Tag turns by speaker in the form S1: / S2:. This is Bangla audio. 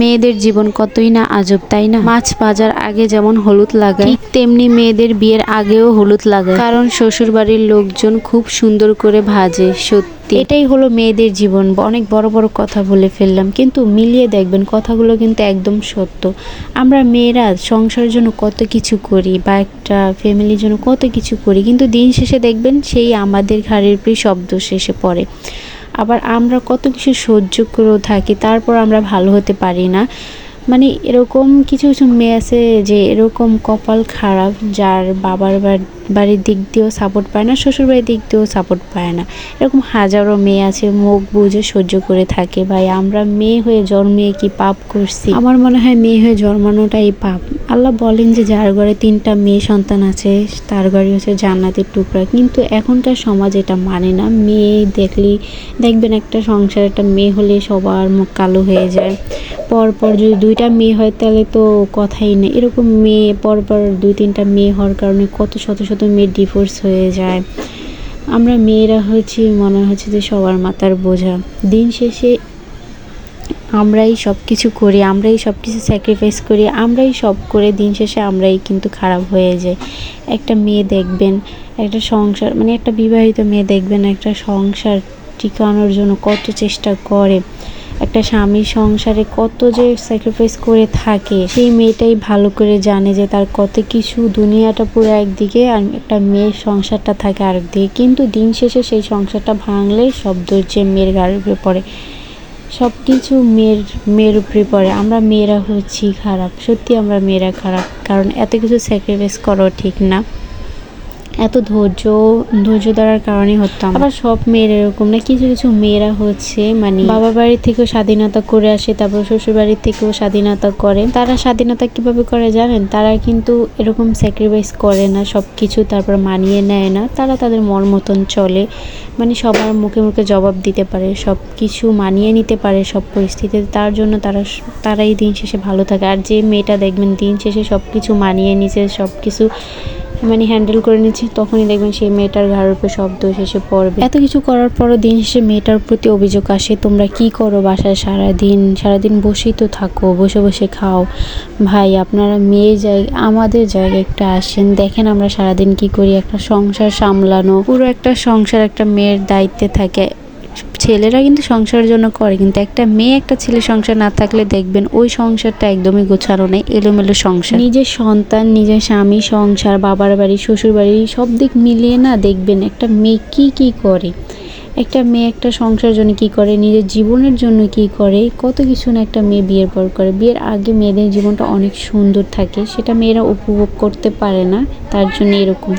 S1: মেয়েদের জীবন কতই না আজব, তাই না? মাছ ভাজার আগে যেমন হলুদ লাগায়, ঠিক তেমনি মেয়েদের বিয়ের আগেও হলুদ লাগায়, কারণ শ্বশুর বাড়ির লোকজন খুব সুন্দর করে ভাজে। সত্যি এটাই হলো মেয়েদের জীবন। অনেক বড় বড় কথা বলে ফেললাম, কিন্তু মিলিয়ে দেখবেন কথাগুলো কিন্তু একদম সত্য। আমরা মেয়েরা সংসারের জন্য কত কিছু করি, বা একটা ফ্যামিলির জন্য কত কিছু করি, কিন্তু দিন শেষে দেখবেন সেই আমাদের ঘাড়ের উপরে শব্দ শেষে পড়ে। আবার আমরা কত কিছু সহ্য করেও থাকি, তারপর আমরা ভালো হতে পারি না। মানে এরকম কিছু কিছু মেয়ে আছে যে এরকম কপাল খারাপ, যার বাবার বাড়ির দিক দিয়েও সাপোর্ট পায় না, শ্বশুরবাড়ির দিক দিয়েও সাপোর্ট পায় না। এরকম হাজারো মেয়ে আছে মুখ বুঝে সহ্য করে থাকে। ভাই, আমরা মেয়ে হয়ে জন্মিয়ে কি পাপ করছি? আমার মনে হয় মেয়ে হয়ে জন্মানোটাই পাপ। আল্লাহ বলেন যে যার ঘরে 3টা মেয়ে সন্তান আছে তার ঘরে হচ্ছে জান্নাতের টুকরা, কিন্তু এখনকার সমাজ এটা মানে না। মেয়ে দেখবেন একটা সংসার, একটা মেয়ে হলে সবার মুখ কালো হয়ে যায়। পরপর যদি 2টা মেয়ে হয় তাহলে তো কথাই নেই। এরকম মেয়ে পরপর 2-3টা মেয়ে হওয়ার কারণে কত শত শত মেয়ে ডিভোর্স হয়ে যায়। আমরা মেয়েরা মনে হচ্ছে যে সবার মাথার বোঝা। দিন শেষে আমরাই সব কিছু করি, আমরাই সব কিছু স্যাক্রিফাইস করি, আমরাই সব করে দিন শেষে আমরাই কিন্তু খারাপ হয়ে যাই। একটা মেয়ে দেখবেন, একটা সংসার, মানে একটা বিবাহিত মেয়ে দেখবেন একটা সংসার টিকানোর জন্য কত চেষ্টা করে, একটা স্বামীর সংসারে কত যে স্যাক্রিফাইস করে থাকে, সেই মেয়েটাই ভালো করে জানে যে তার কত কিছু। দুনিয়াটা পুরো একদিকে আর একটা মেয়ের সংসারটা থাকে আরেকদিকে, কিন্তু দিন শেষে সেই সংসারটা ভাঙলে সব দোষ মেয়ের ঘাড়ের উপরে পড়ে, সব কিছু মেয়ের উপরে পড়ে। আমরা মেয়েরা হচ্ছি খারাপ, সত্যি আমরা মেয়েরা খারাপ, কারণ এত কিছু স্যাক্রিফাইস করাও ঠিক না। এত ধৈর্য ধরার কারণে হতাম। আবার সব মেয়েরা এরকম না, কিছু কিছু মেয়েরা মানে বাবা বাড়ির থেকেও স্বাধীনতা করে আসে, তারপর শ্বশুর বাড়ির থেকেও স্বাধীনতা করে। তারা স্বাধীনতা কিভাবে করে জানেন? তারা কিন্তু এরকম স্যাক্রিফাইস করে না সব কিছু, তারপর মানিয়ে নেয় না। তারা তাদের মন মতন চলে, মানে সবার মুখে মুখে জবাব দিতে পারে, সব কিছু মানিয়ে নিতে পারে সব পরিস্থিতিতে। তার জন্য তারাই দিন শেষে ভালো থাকে। আর যে মেয়েটা দেখবেন দিন শেষে সব কিছু মানিয়ে নিছে, সব কিছু মানে হ্যান্ডেল করে নিচ্ছে, তখনই দেখবেন সেই মেয়েটার ঘাড়ের উপর সব দোষ এসে পড়বে। এত কিছু করার পরও দিন শেষে মেয়েটার প্রতি অভিযোগ আসে, তোমরা কি করো বাসায় সারাদিন বসেই তো থাকো, বসে বসে খাও। ভাই, আপনারা আমাদের জায়গায় একটা আসেন, দেখেন আমরা সারাদিন কি করি। একটা সংসার সামলানো, পুরো একটা সংসার একটা মেয়ের দায়িত্বে থাকে। ছেলেরা কিন্তু সংসারের জন্য করে, কিন্তু একটা মেয়ে একটা ছেলে সংসার না থাকলে দেখবেন ওই সংসারটা একদমই গোছানো নেই, এলোমেলো সংসার। নিজের সন্তান, নিজের স্বামী, সংসার, বাবার বাড়ি, শ্বশুর বাড়ি, সব দিক মিলিয়ে না দেখবেন একটা মেয়ে কি করে। একটা মেয়ে একটা সংসারের জন্য কি করে, নিজের জীবনের জন্য কি করে, কত কিছু না একটা মেয়ে বিয়ের পর করে। বিয়ের আগে মেয়েদের জীবনটা অনেক সুন্দর থাকে, সেটা মেয়েরা উপভোগ করতে পারে না, তার জন্য এরকম।